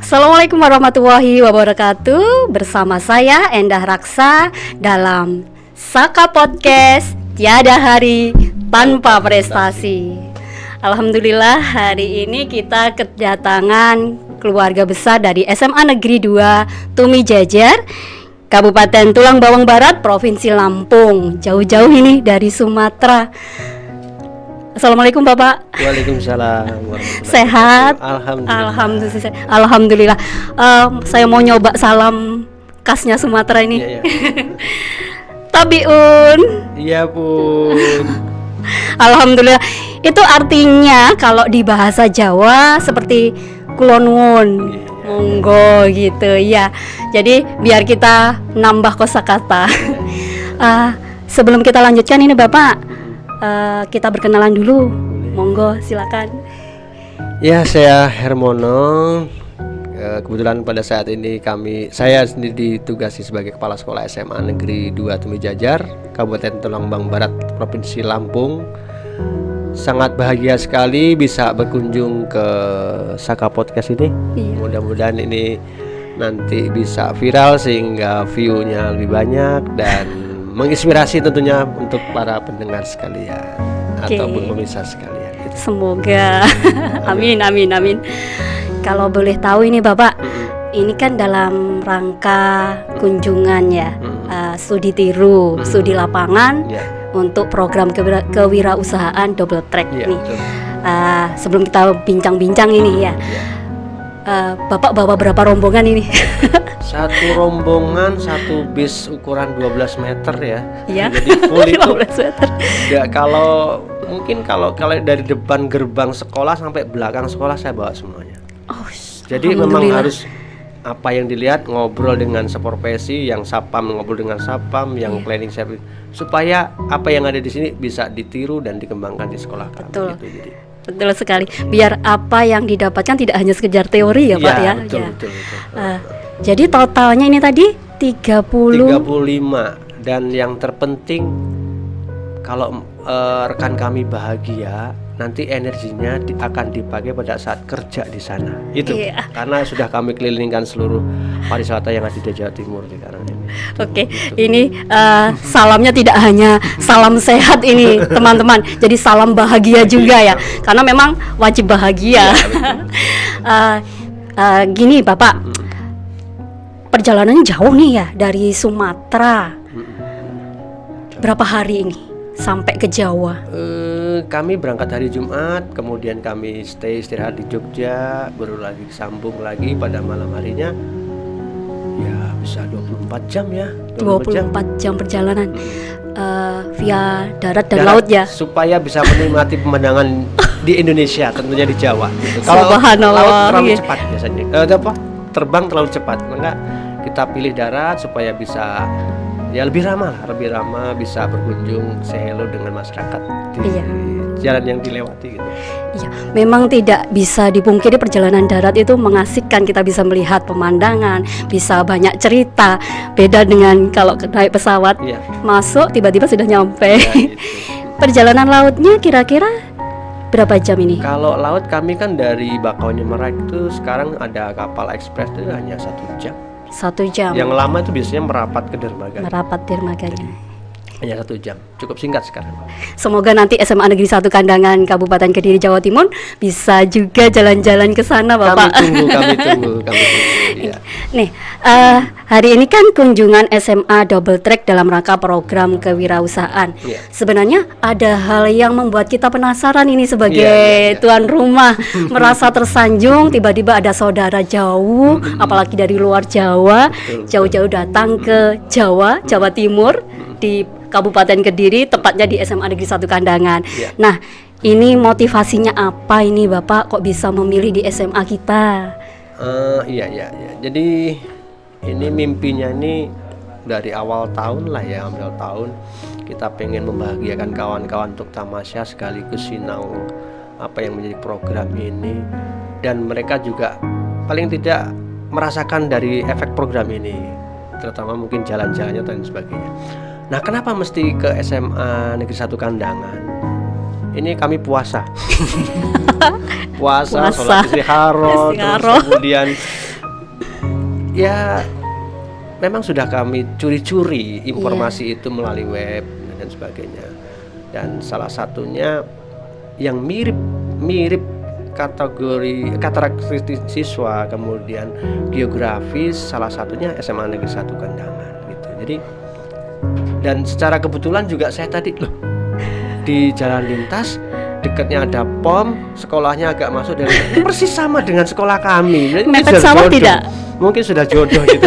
Assalamualaikum warahmatullahi wabarakatuh. Bersama saya Endah Raksa dalam Saka Podcast Tiada Hari Tanpa Prestasi. Alhamdulillah hari ini kita kedatangan keluarga besar dari SMA Negeri 2 Tumi Jajar, Kabupaten Tulang Bawang Barat, Provinsi Lampung. Jauh-jauh ini dari Sumatera. Assalamualaikum Bapak. Waalaikumsalam. Sehat? Alhamdulillah. Alhamdulillah. Saya mau nyoba salam khasnya Sumatera ini. Iya. Tabiun. Iya Bun. Alhamdulillah. Itu artinya kalau di bahasa Jawa seperti kulonwun, monggo gitu ya. Jadi biar kita nambah kosakata. Sebelum kita lanjutkan ini Bapak, kita berkenalan dulu. Monggo silakan. Ya, saya Hermono. Kebetulan pada saat ini saya sendiri ditugasi sebagai Kepala Sekolah SMA Negeri 2 Tumi Jajar, Kabupaten Tulang Bawang Barat, Provinsi Lampung. Sangat bahagia sekali bisa berkunjung ke Saka Podcast ini. Iya. Mudah-mudahan ini nanti bisa viral sehingga view-nya lebih banyak dan menginspirasi tentunya untuk para pendengar sekalian ataupun pemirsa sekalian gitu. Semoga. Amin. Kalau boleh tahu ini Bapak, ini kan dalam rangka kunjungan ya, studi tiru, studi lapangan untuk program kewirausahaan double track nih. Sebelum kita bincang-bincang ini ya, Bapak bawa berapa rombongan ini? Satu rombongan, satu bis ukuran 12 meter ya. Iya. Jadi full itu 12 meter. Ya, kalau dari depan gerbang sekolah sampai belakang sekolah saya bawa semuanya. Jadi memang harus apa yang dilihat, ngobrol dengan seprofesi, yang sapam ngobrol dengan sapam, yang planning service, supaya apa yang ada di sini bisa ditiru dan dikembangkan di sekolah kami. Betul. Gitu, jadi. Betul sekali. Biar apa yang didapatkan tidak hanya sekedar teori ya Pak ya. Betul. Jadi totalnya ini tadi 35 dan yang terpenting kalau rekan kami bahagia, nanti energinya akan dipakai pada saat kerja di sana. Itu. Iya. Karena sudah kami kelilingkan seluruh pariwisata yang ada di Jawa Timur sekarang ini. Oke, ini salamnya tidak hanya salam sehat ini teman-teman, jadi salam bahagia juga ya, karena memang wajib bahagia. Gini Bapak, perjalanannya jauh nih ya dari Sumatera. Berapa hari ini sampai ke Jawa? Kami berangkat hari Jumat, kemudian kami istirahat di Jogja, baru lagi sambung lagi pada malam harinya. Ya bisa 24 jam ya. 24 jam perjalanan via darat dan laut ya. Supaya bisa menikmati pemandangan di Indonesia, tentunya di Jawa. Kalau Subhanallah, laut terlalu cepat biasanya. Terbang terlalu cepat, maka kita pilih darat supaya bisa lebih ramah, bisa berkunjung sehelo dengan masyarakat di jalan yang dilewati gitu. Iya, memang tidak bisa dipungkiri perjalanan darat itu mengasihkan, kita bisa melihat pemandangan, bisa banyak cerita. Beda dengan kalau naik pesawat, masuk tiba-tiba sudah nyampe. Gitu. Perjalanan lautnya kira-kira berapa jam ini? Kalau laut kami kan dari Bakauheni Merak itu sekarang ada kapal ekspres itu hanya 1 jam. 1 jam. Yang lama itu biasanya merapat ke dermaga. Hanya 1 jam, cukup singkat sekarang. Semoga nanti SMA Negeri 1 Kandangan Kabupaten Kediri Jawa Timur bisa juga jalan-jalan ke sana Bapak. Kami tunggu. Ya. Nih, hari ini kan kunjungan SMA double track dalam rangka program kewirausahaan. Sebenarnya ada hal yang membuat kita penasaran ini sebagai tuan rumah, merasa tersanjung tiba-tiba ada saudara jauh, apalagi dari luar Jawa, jauh-jauh datang ke Jawa Timur di Kabupaten Kediri, tepatnya di SMA Negeri 1 Kandangan. Nah, ini motivasinya apa ini Bapak kok bisa memilih di SMA kita? Iya. Jadi ini mimpinya ini dari awal tahun kita pengen membahagiakan kawan-kawan untuk tamasya sekaligus sinau apa yang menjadi program ini, dan mereka juga paling tidak merasakan dari efek program ini, terutama mungkin jalan-jalannya dan sebagainya. Nah, kenapa mesti ke SMA Negeri 1 Kandangan? Ini kami puasa, sholat istiharo, terus kemudian ya memang sudah kami curi-curi informasi itu melalui web dan sebagainya. Dan salah satunya yang mirip karakteristik siswa, kemudian geografis, salah satunya SMA Negeri 1 Kandangan gitu. Jadi dan secara kebetulan juga saya tadi di jalan lintas dekatnya ada POM, sekolahnya agak masuk dari persis sama dengan sekolah kami. Jadi mepet sawah tidak? Mungkin sudah jodoh gitu.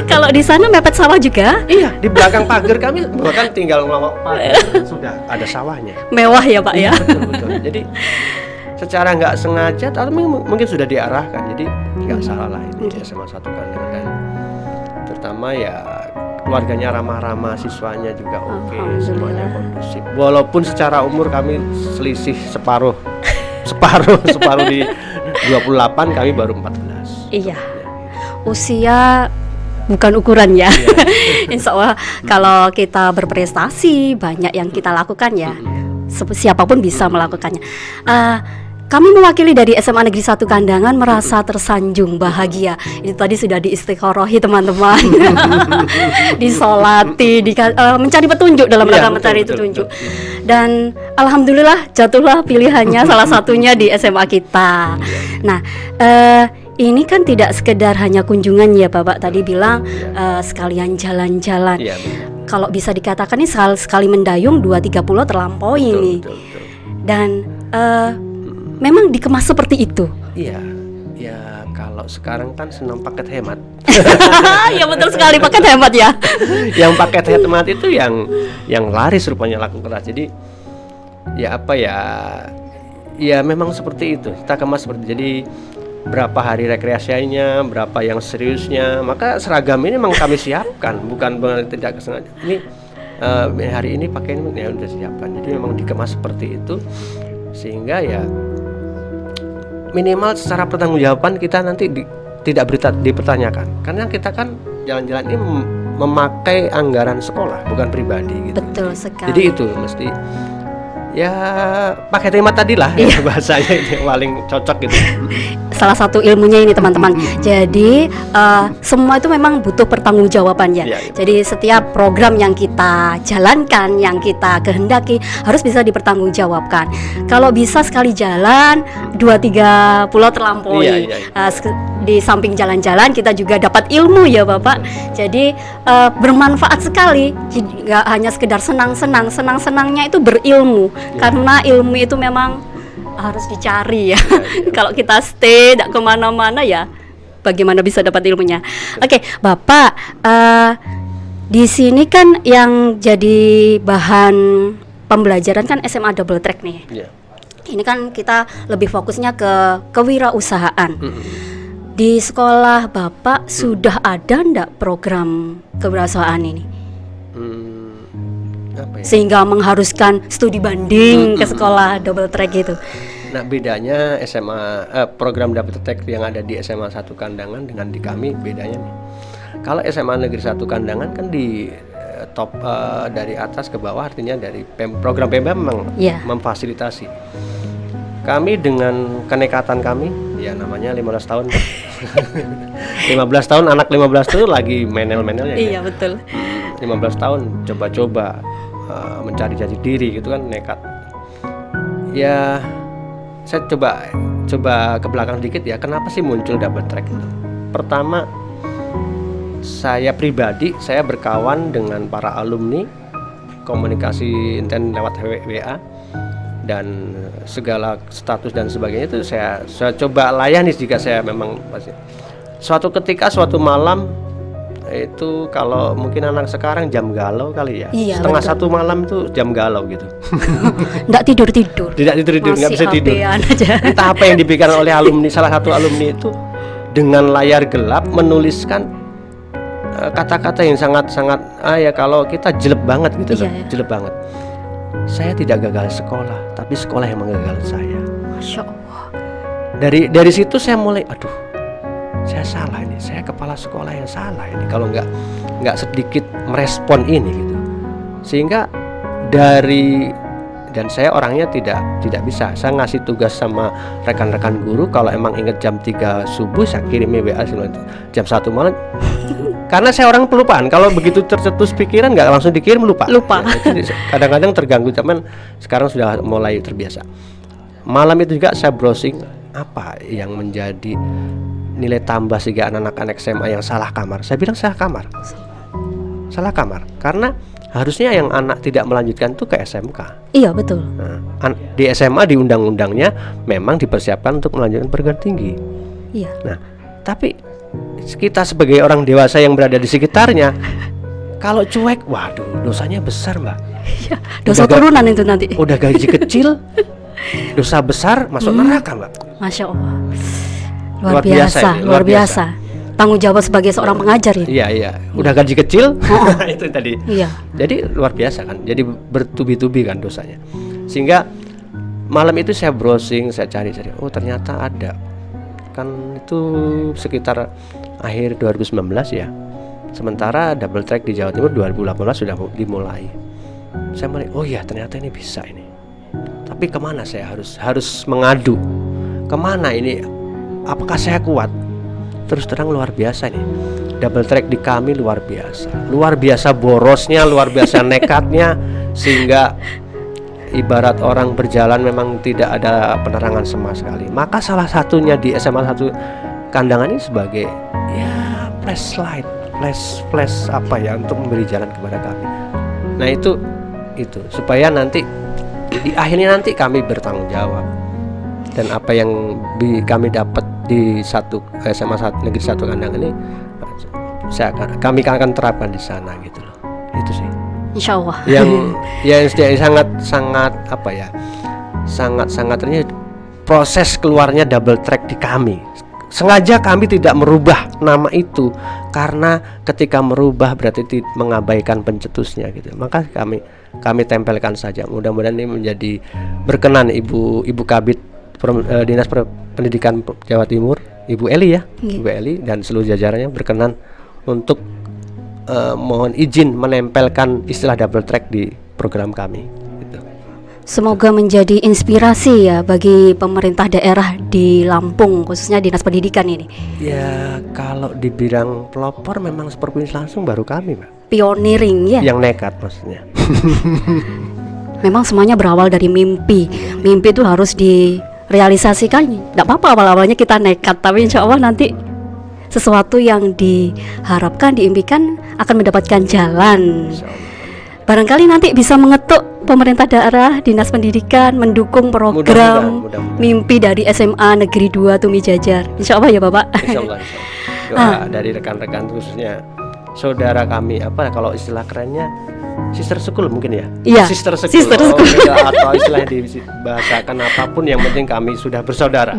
Kalau di sana mepet sawah juga? Iya, di belakang pagar kami bahkan tinggal ngelawak pagar sudah ada sawahnya. Mewah ya Pak ya. Betul. Jadi secara nggak sengaja atau mungkin sudah diarahkan, jadi nggak salah lah ini SMA 1 Kandangan. Dan terutama ya keluarganya ramah-ramah, siswanya juga oke, semuanya kondusif. Walaupun secara umur kami selisih separuh di 28, kami baru 14. Iya. Usia bukan ukuran ya. Insya Allah kalau kita berprestasi banyak yang kita lakukan ya. Siapapun bisa melakukannya. Kami mewakili dari SMA Negeri 1 Kandangan merasa tersanjung, bahagia. Itu tadi sudah diistiqorohi teman-teman, disolati, mencari petunjuk dalam rangka mencari petunjuk. Dan alhamdulillah jatuhlah pilihannya salah satunya di SMA kita. Nah, ini kan tidak sekedar hanya kunjungan ya Bapak tadi bilang, sekalian jalan-jalan. Kalau bisa dikatakan ini sekali mendayung 2-3 pulau terlampaui ini. Dan memang dikemas seperti itu. Iya, ya kalau sekarang kan senang paket hemat. Ya betul sekali, paket hemat ya. Yang paket hemat itu yang laris rupanya laku keras. Jadi ya apa ya? Ya memang seperti itu. Kita kemas seperti jadi berapa hari rekreasinya, berapa yang seriusnya. Maka seragam ini memang kami siapkan, bukan tidak kesengaja. Ini hari ini pakai ini ya udah siapkan. Jadi memang dikemas seperti itu sehingga ya minimal secara pertanggungjawaban kita nanti tidak dipertanyakan, karena kita kan jalan-jalan ini memakai anggaran sekolah bukan pribadi gitu. Betul sekali. Jadi itu mesti ya pakai tema tadi lah ya, bahasanya itu paling cocok gitu. Salah satu ilmunya ini teman-teman. Jadi semua itu memang butuh pertanggungjawaban ya. Jadi setiap program yang kita jalankan, yang kita kehendaki harus bisa dipertanggungjawabkan. Kalau bisa sekali jalan 2-3 pulau terlampaui. Di samping jalan-jalan kita juga dapat ilmu ya Bapak. Jadi bermanfaat sekali. Nggak hanya sekedar senang-senangnya itu berilmu. Karena ilmu itu memang harus dicari ya. Kalau kita stay tidak kemana-mana ya, bagaimana bisa dapat ilmunya? Oke, Bapak, di sini kan yang jadi bahan pembelajaran kan SMA double track nih. Ini kan kita lebih fokusnya ke kewirausahaan. Di sekolah Bapak sudah ada ndak program kewirausahaan ini? Sehingga mengharuskan studi banding ke sekolah double track gitu. Nah bedanya program double track yang ada di SMA 1 Kandangan dengan di kami bedanya nih. Kalau SMA Negeri 1 Kandangan kan di top dari atas ke bawah, artinya dari program Pemda memang memfasilitasi. Kami dengan kenekatan kami, ya namanya 15 tahun 15 tahun, anak 15 tahun lagi menel-menelnya. Iya betul. 15 tahun coba-coba mencari jati diri gitu kan, nekat. Ya saya coba ke belakang dikit ya, kenapa sih muncul double track itu? Pertama, saya pribadi saya berkawan dengan para alumni, komunikasi intens lewat WA dan segala status dan sebagainya itu saya coba layani jika saya memang masih. Suatu ketika suatu malam itu kalau mungkin anak sekarang jam galau kali ya, setengah betul. 1 malam tuh jam galau gitu. Nggak tidur nggak bisa tidur aja. Entah apa yang dipikirkan oleh alumni, salah satu alumni itu dengan layar gelap menuliskan kata-kata yang sangat-sangat ya kalau kita jelek banget gitu loh, jelek banget. Saya tidak gagal sekolah, tapi sekolah yang menggagal saya. Masya Allah. Dari situ saya mulai, aduh, saya salah ini, saya kepala sekolah yang salah ini kalau nggak sedikit merespon ini gitu. Sehingga dari dan saya orangnya tidak bisa. Saya ngasih tugas sama rekan-rekan guru, kalau emang ingat jam 3 subuh saya kirimnya WA jam 1 malam. Karena saya orang pelupaan, kalau begitu tercetus pikiran nggak langsung dikirim lupa. Ya, kadang-kadang terganggu, cuman sekarang sudah mulai terbiasa. Malam itu juga saya browsing apa yang menjadi nilai tambah sehingga anak-anak SMA yang salah kamar. Saya bilang salah kamar karena harusnya yang anak tidak melanjutkan itu ke SMK. Iya betul. Nah, di SMA di undang-undangnya memang dipersiapkan untuk melanjutkan perguruan tinggi. Iya. Nah, tapi kita sebagai orang dewasa yang berada di sekitarnya, kalau cuek, waduh, dosanya besar, Mbak. Iya, dosa turunan itu nanti. Udah gaji kecil, dosa besar, masuk neraka, Mbak. Masya Allah. Luar biasa. Tanggung jawab sebagai seorang pengajar ya. Iya. Udah gaji kecil, itu tadi. Iya. Jadi luar biasa kan. Jadi bertubi-tubi kan dosanya. Sehingga malam itu saya browsing, saya cari. Oh ternyata ada. Kan itu sekitar akhir 2019 ya. Sementara double track di Jawa Timur 2018 sudah dimulai. Saya melihat, oh ya ternyata ini bisa ini. Tapi kemana saya harus mengadu? Kemana ini? Apakah saya kuat? Terus terang luar biasa nih. Double track di kami luar biasa borosnya, luar biasa nekatnya, sehingga ibarat orang berjalan memang tidak ada penerangan sama sekali. Maka salah satunya di SMA 1 Kandangan ini sebagai ya flashlight, flash apa ya untuk memberi jalan kepada kami. Nah itu supaya nanti di akhirnya nanti kami bertanggung jawab, dan apa yang kami dapat di SMA 1 Negeri 1 Kandangan ini kami akan terapkan di sana gitu loh. Itu sih Insya Allah yang sangat apa ya, sangat ini proses keluarnya double track di kami. Sengaja kami tidak merubah nama itu karena ketika merubah berarti mengabaikan pencetusnya gitu. Maka kami tempelkan saja. Mudah-mudahan ini menjadi berkenan Ibu Kabid Dinas Pendidikan Jawa Timur, Ibu Eli ya, Ibu Eli dan seluruh jajarannya berkenan untuk mohon izin menempelkan istilah double track di program kami. Gitu. Semoga menjadi inspirasi ya bagi pemerintah daerah di Lampung, khususnya Dinas Pendidikan ini. Ya kalau dibilang pelopor memang supervisi langsung baru kami, Mbak. Pioneering ya. Yang nekat maksudnya. Memang semuanya berawal dari mimpi. Mimpi itu harus direalisasikan. Tidak apa-apa awal-awalnya kita nekat, tapi insya Allah nanti sesuatu yang diharapkan, diimpikan akan mendapatkan jalan. Barangkali nanti bisa mengetuk pemerintah daerah, Dinas Pendidikan mendukung program mudah-mudahan. Mimpi dari SMA Negeri 2 Tumi Jajar. Insya Allah ya Bapak. Insya Allah. Doa dari rekan-rekan khususnya saudara kami, apa kalau istilah kerennya sister school mungkin ya? Iya. Sister school. Atau istilahnya dibahasakan apapun, yang penting kami sudah bersaudara.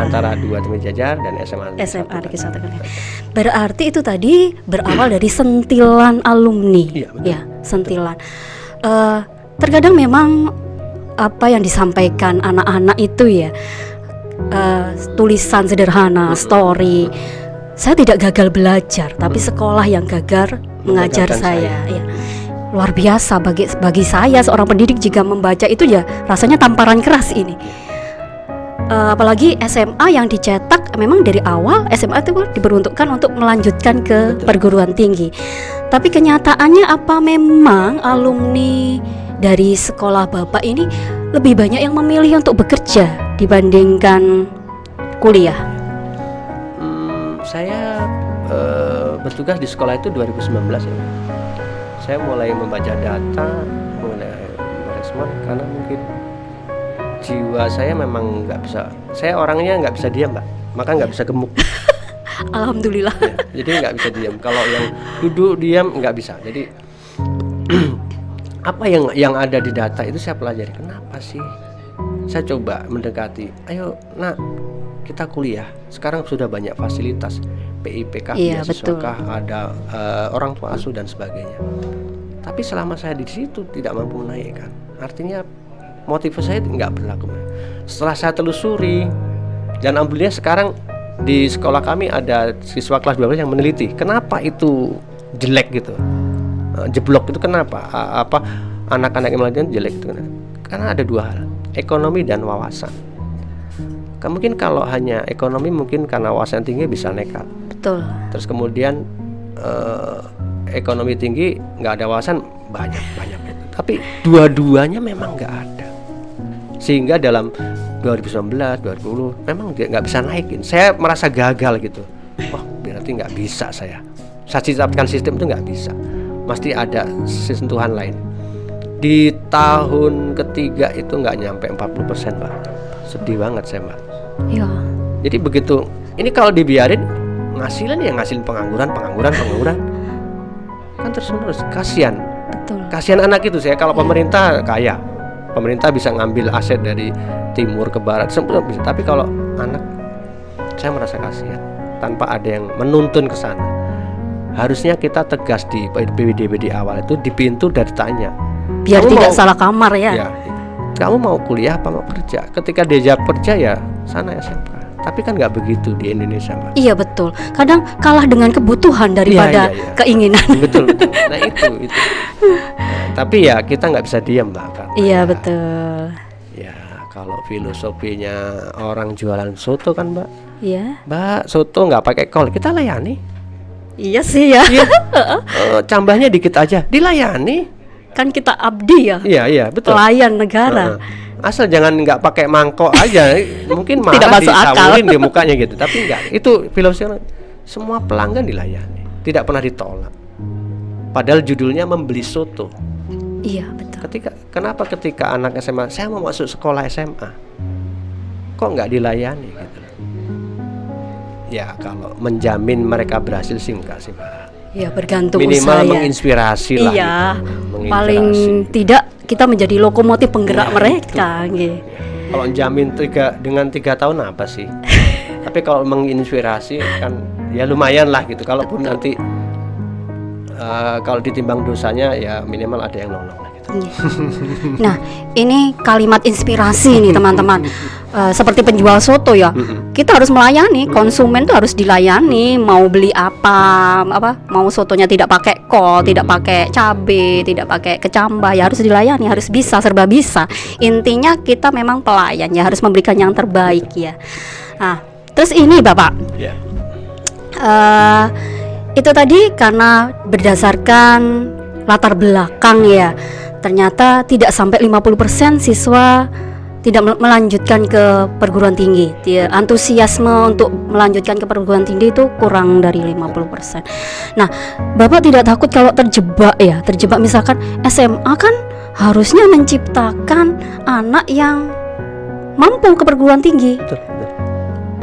Antara 2 Tumi Jajar dan SMA Negeri 1 Kandangan. Berarti itu tadi berawal dari sentilan alumni. Iya, betul. Ya, sentilan. Terkadang memang apa yang disampaikan anak-anak itu ya tulisan sederhana, story. Saya tidak gagal belajar, tapi sekolah yang gagal mengajar saya. Ya. Luar biasa bagi saya seorang pendidik jika membaca itu ya rasanya tamparan keras ini. Apalagi SMA yang dicetak memang dari awal SMA itu diperuntukkan untuk melanjutkan ke perguruan tinggi. Tapi kenyataannya apa memang alumni dari sekolah Bapak ini lebih banyak yang memilih untuk bekerja dibandingkan kuliah? Saya bertugas di sekolah itu 2019 ya. Saya mulai membaca data, mulai merespon karena mungkin jiwa saya memang nggak bisa. Saya orangnya nggak bisa diam, Mbak. Maka nggak bisa gemuk. Alhamdulillah. Ya, jadi nggak bisa diam. Kalau yang duduk diam nggak bisa. Jadi apa yang ada di data itu saya pelajari. Kenapa sih? Saya coba mendekati. Ayo, nak, kita kuliah. Sekarang sudah banyak fasilitas, PIPK, beasiswakah, ada orang tua asuh dan sebagainya. Tapi selama saya di situ tidak mampu menaikkan, artinya motivasi saya nggak berlaku. Setelah saya telusuri, dan alhamdulillah sekarang di sekolah kami ada siswa kelas 12 yang meneliti kenapa itu jelek gitu, jeblok itu kenapa, apa anak-anak yang melakukan jelek itu. karena ada dua hal, ekonomi dan wawasan. Mungkin kalau hanya ekonomi, mungkin karena wawasan tinggi bisa nekat. Betul. Terus kemudian ekonomi tinggi nggak ada wawasan banyak. Tapi dua-duanya memang nggak ada. Sehingga dalam 2019, 2020 memang nggak bisa naikin. Saya merasa gagal gitu. Wah, berarti nggak bisa saya ciptakan sistem itu nggak bisa. Mesti ada sentuhan lain. Di tahun ketiga itu nggak nyampe 40%, Mbak. Sedih banget saya, Mbak. Iya. Jadi begitu, ini kalau dibiarin ngasilin pengangguran kan terus kasihan. Betul. Kasihan anak itu saya. Kalau pemerintah kaya, pemerintah bisa ngambil aset dari timur ke barat semua bisa. Tapi kalau anak, saya merasa kasihan tanpa ada yang menuntun ke sana. Harusnya kita tegas di PDB di awal itu, di pintu udah ditanya. Biar tidak salah kamar ya. Ya, kamu mau kuliah apa mau kerja? Ketika dia jawab kerja ya sana SMK. Tapi kan nggak begitu di Indonesia, Mbak. Iya betul. Kadang kalah dengan kebutuhan daripada keinginan. Betul. Nah itu. Tapi ya kita nggak bisa diam, Mbak. Iya betul. Ya kalau filosofinya orang jualan soto kan, Mbak. Iya. Mbak, soto nggak pakai kol, kita layani. Iya sih ya. Iya. Cambahnya dikit aja, dilayani. Kan kita abdi ya. Iya betul. Pelayan negara. Asal jangan nggak pakai mangkok aja, mungkin malah tidak masuk akal di mukanya gitu. Tapi enggak, itu filosofi semua pelanggan dilayani, tidak pernah ditolak. Padahal judulnya membeli soto. Iya betul. Kenapa ketika anak SMA, saya mau masuk sekolah SMA, kok nggak dilayani gitu? Ya kalau menjamin mereka berhasil sih enggak sih, Mbak. Ya bergantung minimal usaha menginspirasi lah. Iya. Gitu. Paling tidak kita menjadi lokomotif penggerak mereka. Gitu. Kalau jamin dengan 3 tahun apa sih? Tapi kalau menginspirasi kan ya lumayan lah gitu. Kalaupun nanti kalau ditimbang dosanya ya minimal ada yang nolong lah gitu. Nah ini kalimat inspirasi nih teman-teman. Seperti penjual soto ya, kita harus melayani konsumen tuh harus dilayani. Mau beli apa, mau sotonya tidak pakai kol, tidak pakai cabe, tidak pakai kecambah, ya harus dilayani, harus bisa, serba bisa. Intinya kita memang pelayan ya, harus memberikan yang terbaik ya. Nah, terus ini Bapak, itu tadi karena berdasarkan latar belakang ya, ternyata tidak sampai 50% siswa tidak melanjutkan ke perguruan tinggi. Antusiasme untuk melanjutkan ke perguruan tinggi itu kurang dari 50%. Nah, Bapak tidak takut kalau terjebak misalkan SMA kan harusnya menciptakan anak yang mampu ke perguruan tinggi.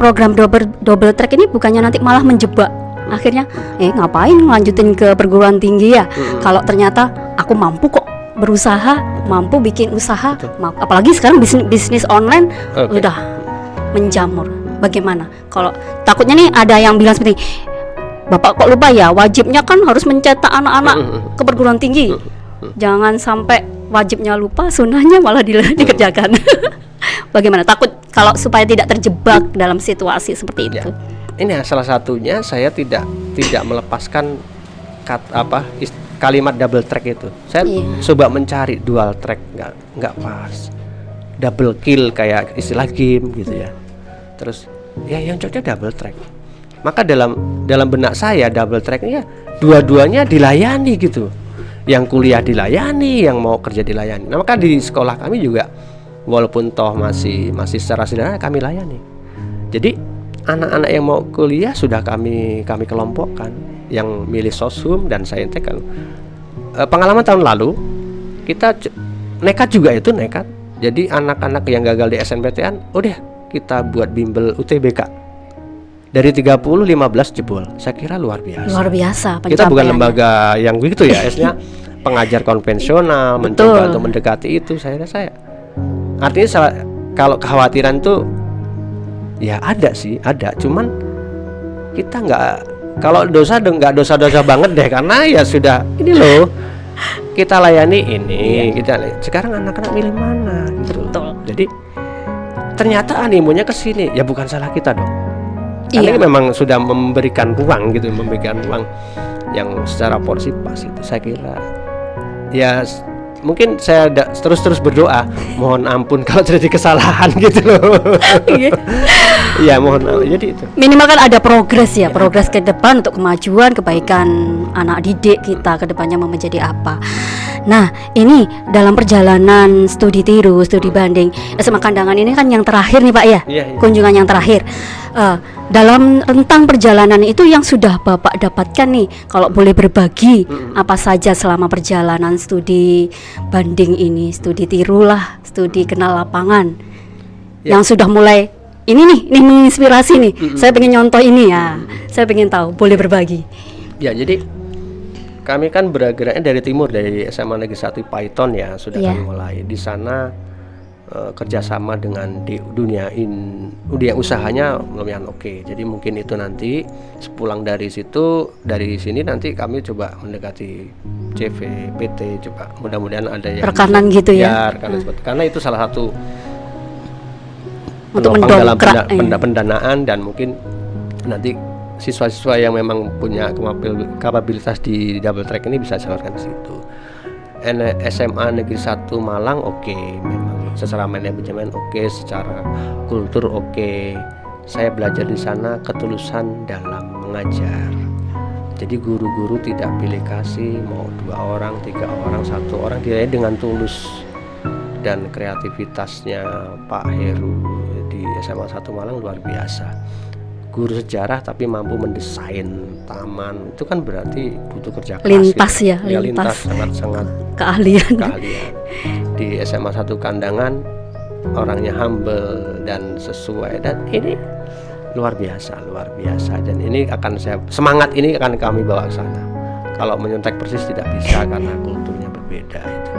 Program double track ini bukannya nanti malah menjebak. Akhirnya ngapain lanjutin ke perguruan tinggi ya? Kalau ternyata aku mampu kok berusaha, mampu bikin usaha, apalagi sekarang bisnis online udah menjamur. Bagaimana? Kalau takutnya nih ada yang bilang seperti, Bapak kok lupa ya, wajibnya kan harus mencetak anak-anak ke perguruan tinggi. Jangan sampai wajibnya lupa, sunnahnya malah dikerjakan. Bagaimana? Takut kalau supaya tidak terjebak dalam situasi seperti itu. Ini salah satunya saya tidak melepaskan kalimat double track itu. Saya coba mencari dual track, nggak pas. Double kill kayak istilah game gitu ya. Terus ya yang cocok double track. Maka dalam benak saya double track ini ya dua-duanya dilayani gitu. Yang kuliah dilayani, yang mau kerja dilayani. Nah, maka di sekolah kami juga walaupun toh masih secara sederhana kami layani. Jadi anak-anak yang mau kuliah sudah kami kelompokkan, yang milih Soshum dan Saintek kan. Pengalaman tahun lalu kita nekat juga itu nekat. Jadi anak-anak yang gagal di SNPTN udah kita buat bimbel UTBK. Dari 30 15 jebol. Saya kira luar biasa. Luar biasa pencapaiannya. Kita bukan lembaga yang begitu ya, esnya pengajar konvensional, mencoba untuk mendekati itu. Saya artinya kalau kekhawatiran tuh ya ada sih, ada. Kita nggak, kalau dosa nggak dosa-dosa banget deh, karena ya sudah ini loh kita layani ini, sekarang anak-anak milih mana gitu. Betul. Jadi ternyata animonya ke sini, ya bukan salah kita dong. Karena memang sudah memberikan ruang yang secara porsi pas itu. Saya kira ya mungkin saya terus berdoa, mohon ampun kalau terjadi kesalahan gitu loh. Ya mohon ampun. Jadi itu minimal kan ada progres ya, progres ke depan untuk kemajuan kebaikan anak didik kita ke depannya mau menjadi apa. Nah, ini dalam perjalanan studi tiru, studi banding SMA Kandangan ini kan yang terakhir nih Pak ya, kunjungan yang terakhir. Dalam rentang perjalanan itu yang sudah Bapak dapatkan nih, kalau boleh berbagi apa saja selama perjalanan studi banding ini, studi tiru lah, studi kenal lapangan, yang sudah mulai ini menginspirasi nih. Saya pengen nyontoh ini ya, saya pengen tahu, boleh berbagi. Ya, jadi kami kan bergeraknya dari timur, dari SMA Negeri 1 Python ya, sudah kami mulai di sana. Kerjasama dengan di dunia usahanya lumayan oke. Jadi mungkin itu nanti sepulang dari sini nanti kami coba mendekati CV, PT, coba mudah-mudahan ada yang rekanan gitu ya. Rekanan seperti, karena itu salah satu untuk mendongkrak dalam pendanaan, dan mungkin nanti siswa-siswa yang memang punya kapabilitas di double track ini bisa salurkan ke situ. SMA Negeri 1 Malang memang secara manajemen secara kultur saya belajar di sana ketulusan dalam mengajar. Jadi guru-guru tidak pilih kasih, mau 2 orang, 3 orang, 1 orang, dia dengan tulus. Dan kreativitasnya Pak Heru di SMA 1 Malang luar biasa. Guru sejarah tapi mampu mendesain taman, itu kan berarti butuh kerja keras. Lintas sangat keahlian. Di SMA 1 Kandangan orangnya humble dan sesuai, dan ini luar biasa. Dan ini semangat ini akan kami bawa ke sana. Kalau menyontek persis tidak bisa karena kulturnya berbeda itu.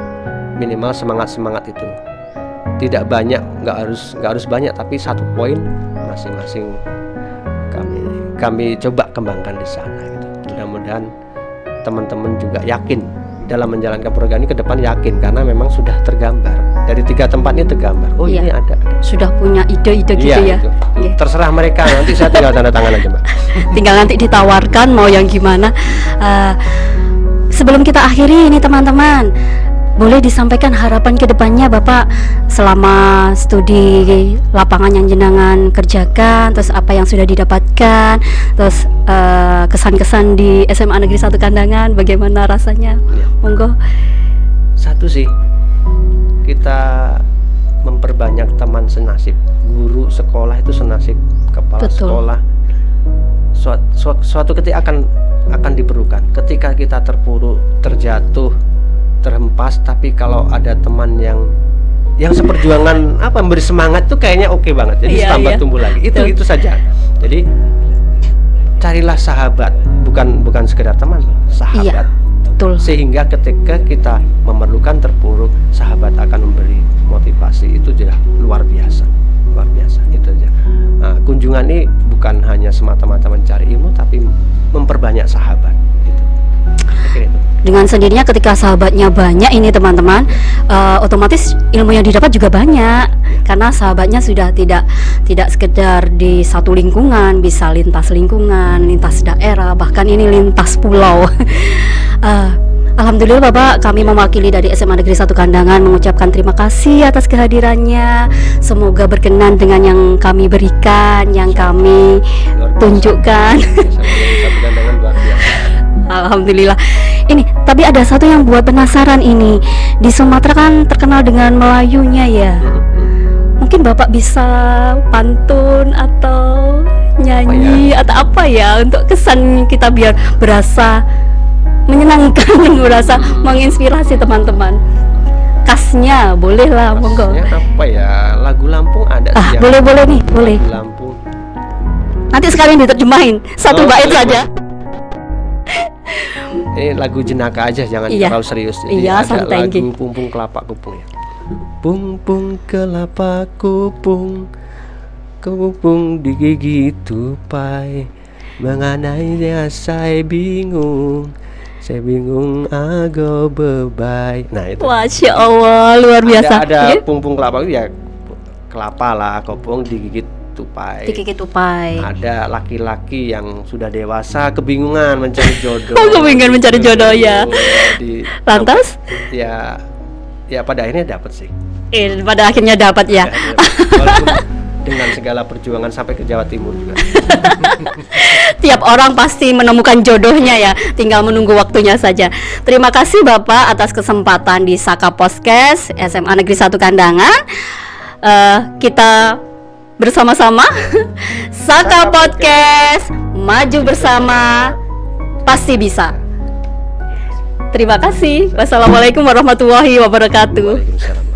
Minimal semangat itu. Tidak banyak, nggak harus banyak, tapi 1 poin masing-masing kami coba kembangkan di sana gitu. Mudah-mudahan teman-teman juga yakin dalam menjalankan program ini ke depan, yakin karena memang sudah tergambar dari 3 tempat ini tergambar. Ini ada sudah punya ide-ide gitu ya. Terserah mereka, nanti saya tinggal tanda tangan aja Mbak. Tinggal nanti ditawarkan mau yang gimana. Sebelum kita akhiri ini teman-teman, boleh disampaikan harapan ke depannya Bapak selama studi lapangan yang jenengan kerjakan, terus apa yang sudah didapatkan, terus kesan-kesan di SMA Negeri 1 Kandangan, bagaimana rasanya? Monggo. Satu sih, kita memperbanyak teman senasib. Guru sekolah itu senasib, kepala sekolah suatu ketika akan diperlukan. Ketika kita terpuruk, terjatuh, terhempas, tapi kalau ada teman yang seperjuangan memberi semangat tuh kayaknya banget. Jadi tambah tumbuh lagi. Itu saja. Jadi carilah sahabat, bukan sekedar teman, sahabat. Betul. Sehingga ketika kita memerlukan terpuruk, sahabat akan memberi motivasi. Itu sudah luar biasa. Itu aja. Kunjungan ini bukan hanya semata-mata mencari ilmu, tapi memperbanyak sahabat. Itu. Dengan sendirinya ketika sahabatnya banyak ini teman-teman, otomatis ilmu yang didapat juga banyak, karena sahabatnya sudah tidak sekedar di satu lingkungan, bisa lintas lingkungan, lintas daerah, bahkan ini lintas pulau. Alhamdulillah Bapak, kami mewakili dari SMA Negeri 1 Kandangan mengucapkan terima kasih atas kehadirannya. Semoga berkenan dengan yang kami berikan, yang kami tunjukkan. Alhamdulillah. Ini tapi ada satu yang buat penasaran ini. Di Sumatera kan terkenal dengan Melayunya ya. Mungkin Bapak bisa pantun atau nyanyi atau apa ya, untuk kesan kita biar berasa menyenangkan, berasa menginspirasi teman-teman. Khasnya boleh lah, monggo. Apa ya? Lagu Lampung ada sih. Boleh nih, boleh. Lagu Lampung. Nanti sekalian diterjemahin satu bait saja. Ini lagu jenaka aja, jangan terlalu serius. Jadi ada lagu Pung Kelapa Kupung ya. Pung kelapa kupung, kupung digigit tupai, mengenainya saya bingung ago bebai. Nah itu. Masya Allah, luar biasa. Ada pung kelapa itu ya, kelapa lah, kupung digigit tupai. Ada laki-laki yang sudah dewasa kebingungan mencari jodoh. Kebingungan mencari jodoh ya. Jadi, lantas? Ya ya pada akhirnya dapat sih. Pada akhirnya dapat ya. Walaupun dengan segala perjuangan sampai ke Jawa Timur juga. Tiap orang pasti menemukan jodohnya ya, tinggal menunggu waktunya saja. Terima kasih Bapak atas kesempatan di Saka Podcast SMA Negeri 1 Kandangan. Kita bersama-sama Saka Podcast, maju bersama, pasti bisa. Terima kasih. Wassalamualaikum warahmatullahi wabarakatuh. Waalaikumsalam.